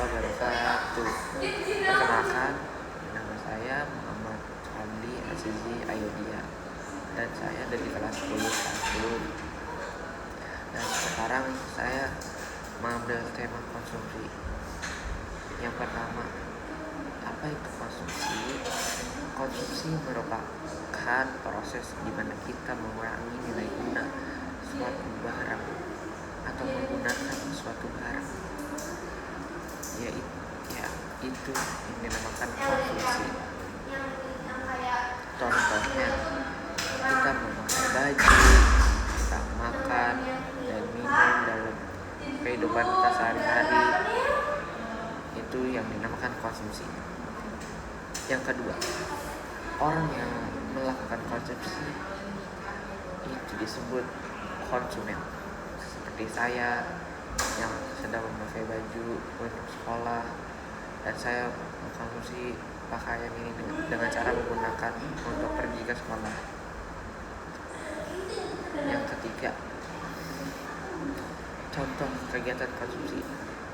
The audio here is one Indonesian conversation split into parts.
warahmatullahi wabarakatuh. Perkenalkan, nama saya Muhammad Fadli Azizi Ayudia dan saya dari kelas 10 1. Dan sekarang saya mengambil tema konsumsi. Yang pertama, apa itu konsumsi? Konsumsi merupakan proses di mana kita mengurangi nilai guna suatu barang atau menggunakan suatu barang, itu yang dinamakan konsumsi. Contohnya, kita memakai baju, kita makan dan minum dalam kehidupan kita sehari-hari, itu yang dinamakan konsumsi. Yang kedua, orang yang melakukan konsumsi itu disebut konsumen. Seperti saya yang sedang memakai baju untuk sekolah dan saya mengkonsumsi pakaian ini dengan cara menggunakan untuk pergi ke sekolah. Yang ketiga, contoh kegiatan konsumsi.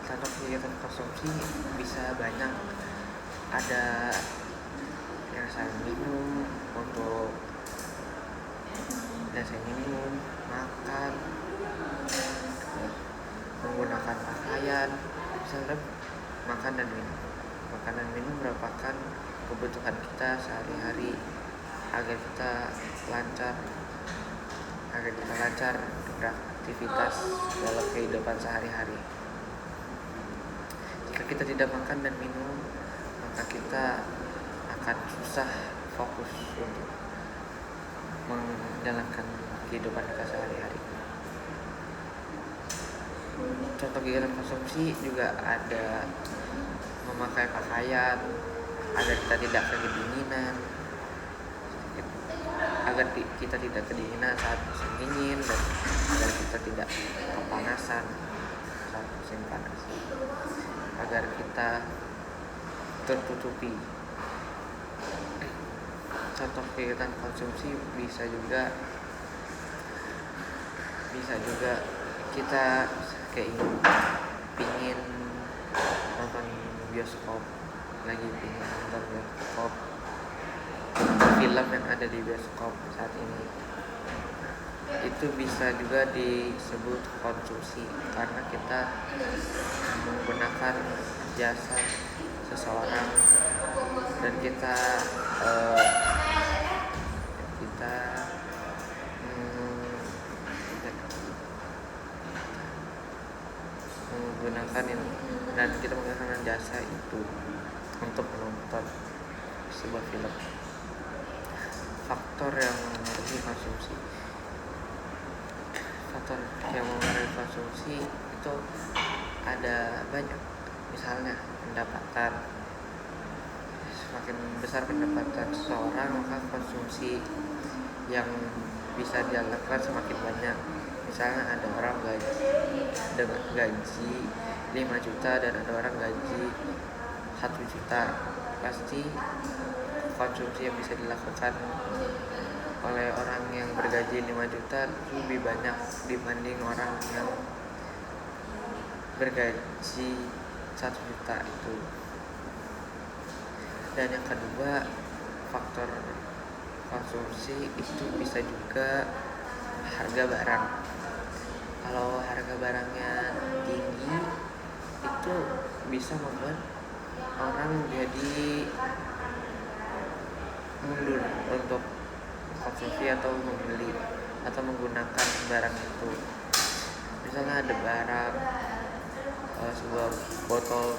Contoh kegiatan konsumsi bisa banyak. Ada yang saya minum untuk dan saya minum, makan, menggunakan pakaian, misalnya makan dan minum. Makan dan minum merupakan kebutuhan kita sehari-hari agar kita lancar beraktivitas dalam kehidupan sehari-hari. Jika kita tidak makan dan minum, maka kita akan susah fokus untuk menjalankan kehidupan kita sehari-hari. Contoh kegiatan konsumsi juga ada memakai pakaian agar kita tidak kedinginan, saat musim dingin, dan agar kita tidak kepanasan saat musim panas, agar kita tertutupi. Contoh kegiatan konsumsi bisa juga kita pingin nonton bioskop, film yang ada di bioskop saat ini, itu bisa juga disebut konsumsi karena kita menggunakan jasa seseorang dan kita menggunakan jasa itu untuk menonton sebuah film. Faktor yang mempengaruhi konsumsi itu ada banyak. Misalnya pendapatan. Semakin besar pendapatan seseorang, maka konsumsi yang bisa dia lakukan semakin banyak. Misalnya ada orang gaji 5 juta dan ada orang gaji 1 juta. Pasti konsumsi yang bisa dilakukan oleh orang yang bergaji 5 juta lebih banyak dibanding orang yang bergaji 1 juta itu. Dan yang kedua, faktor konsumsi itu bisa juga harga barang. Kalau harga barangnya tinggi, itu bisa membuat orang jadi mundur untuk konsumsi atau membeli atau menggunakan barang itu. Misalnya ada barang sebuah botol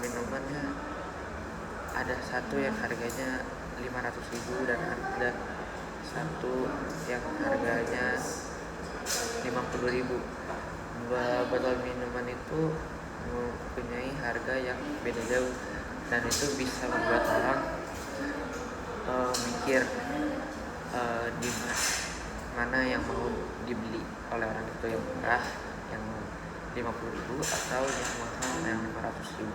minumannya ada satu yang harganya 500.000 dan ada satu yang harganya 50.000. Dua botol minuman itu mempunyai harga yang beda jauh dan itu bisa membuat orang mikir di mana yang mau dibeli oleh orang itu, yang murah yang 50.000 atau yang mahal yang 500.000.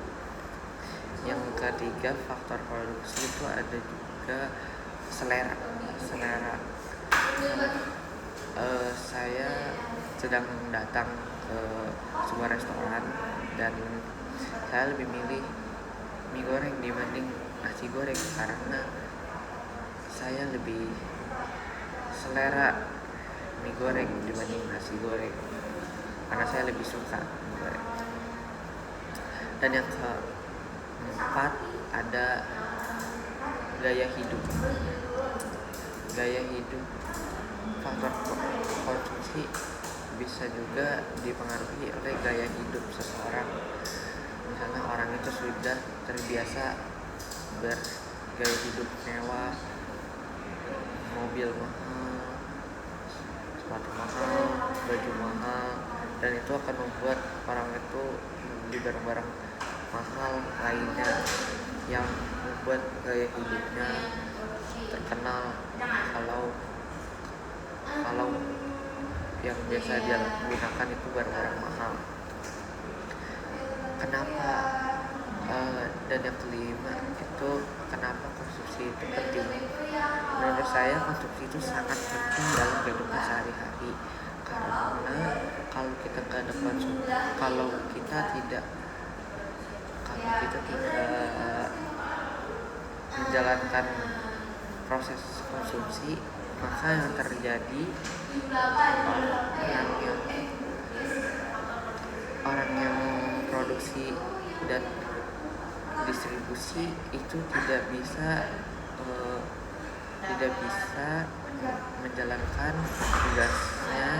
Yang ketiga, faktor produksi itu ada juga selera. Saya sedang datang ke sebuah restoran dan saya lebih milih mie goreng dibanding nasi goreng karena saya lebih selera mie goreng dibanding nasi goreng karena saya lebih suka mie goreng. Dan yang keempat ada gaya hidup. Gaya hidup, faktor konsumsi bisa juga dipengaruhi oleh gaya hidup seseorang. Misalnya orang itu sudah terbiasa bergaya hidup mewah, mobil mahal, sepatu mahal, baju mahal, dan itu akan membuat orang itu membeli barang-barang mahal lainnya yang membuat gaya hidupnya terkenal. Kalau yang biasa dia gunakan itu barang-barang mahal. Kenapa? Dan yang kelima itu kenapa konsumsi itu penting? Menurut saya konsumsi itu sangat penting dalam kehidupan sehari-hari karena kalau kita nggak ada konsumsi, kalau kita tidak menjalankan proses konsumsi, maka yang terjadi orang yang produksi dan distribusi itu tidak bisa menjalankan tugasnya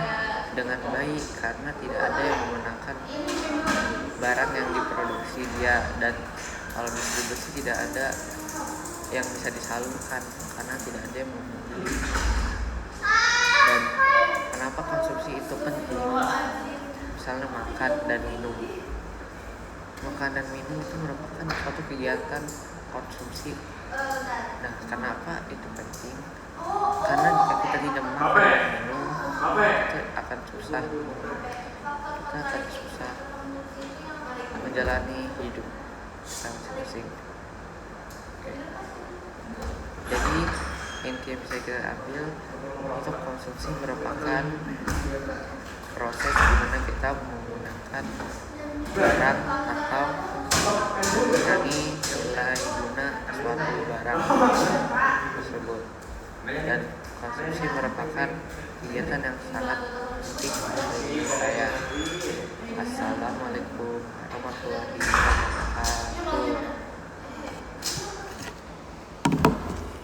dengan baik karena tidak ada yang menggunakan barang yang diproduksi dia, dan kalau distribusi tidak ada yang bisa disalurkan karena tidak ada yang membeli. Dan kenapa konsumsi itu penting? Misalnya makan dan minum. Makan dan minum itu merupakan suatu kegiatan konsumsi. Nah, kenapa itu penting? Karena jika kita tidak makan dan minum, kita akan susah menjalani hidup masing-masing. Jadi inti yang bisa kita ambil untuk konsumsi merupakan proses di mana kita menggunakan barang atau mengurangi nilai guna suatu barang tersebut, dan konsumsi merupakan kegiatan yang sangat penting bagi saya. Assalamualaikum warahmatullahi wabarakatuh.